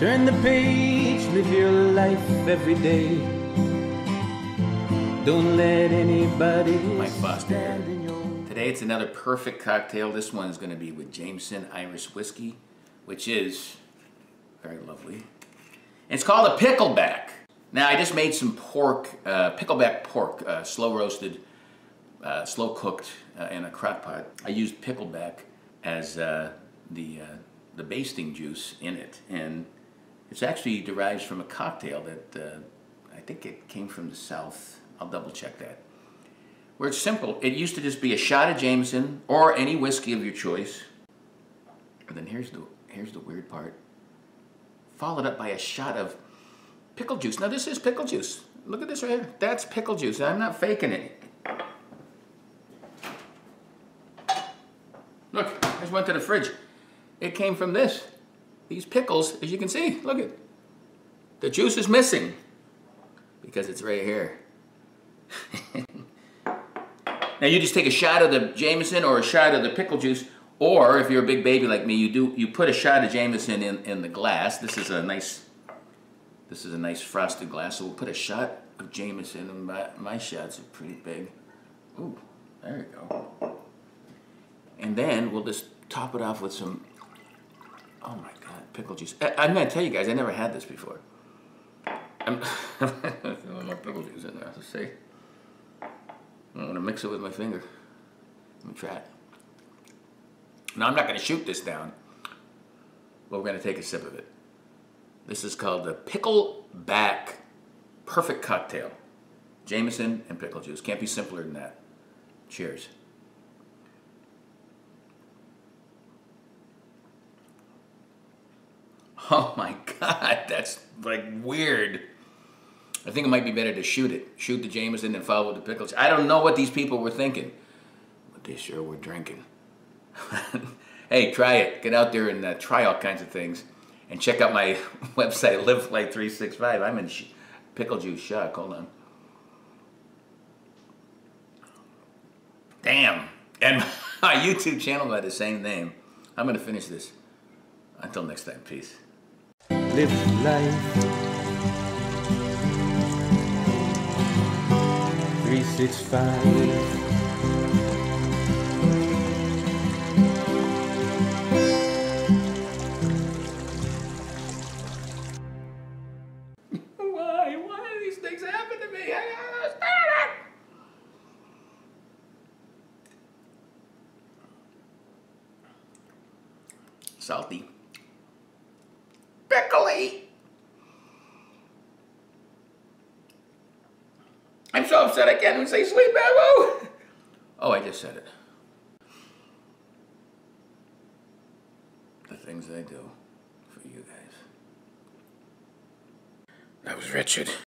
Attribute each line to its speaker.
Speaker 1: Turn the page, live your life every day. Don't let anybody stand in your way.
Speaker 2: Today it's another perfect cocktail. This one is going to be with Jameson Irish whiskey, which is very lovely. And it's called a Pickleback. Now I just made some pork, Pickleback pork, slow roasted, slow cooked in a crock pot. I used Pickleback as the basting juice in it, and it's actually derives from a cocktail that I think it came from the South. I'll double check that. Where it's simple. It used to just be a shot of Jameson or any whiskey of your choice. And then here's the weird part. Followed up by a shot of pickle juice. Now this is pickle juice. Look at this right here. That's pickle juice. I'm not faking it. Look, I just went to the fridge. It came from this. These pickles, as you can see, look at. The juice is missing because it's right here. Now you just take a shot of the Jameson or a shot of the pickle juice, or if you're a big baby like me, you put a shot of Jameson in the glass. This is a nice frosted glass, so we'll put a shot of Jameson, and my shots are pretty big. Ooh, there you go. And then we'll just top it off with some, oh my God, pickle juice. I'm gonna tell you guys, I never had this before. I'm more pickle juice in there, let's see. I'm gonna mix it with my finger. Let me try it. Now I'm not gonna shoot this down, but we're gonna take a sip of it. This is called the Pickleback Perfect Cocktail. Jameson and pickle juice. Can't be simpler than that. Cheers. Oh my God, that's like weird. I think it might be better to shoot it. Shoot the Jameson and follow with the pickles. I don't know what these people were thinking, but they sure were drinking. Hey, try it. Get out there and try all kinds of things. And check out my website, LiveFlight365. I'm in pickle juice shock. Hold on. Damn. And my YouTube channel by the same name. I'm going to finish this. Until next time, peace.
Speaker 1: Live life 365.
Speaker 2: Why do these things happen to me? I don't understand it. Salty. Pickly. I'm so upset I can't even say sweet bamboo. Oh, I just said it. The things I do for you guys. That was Richard.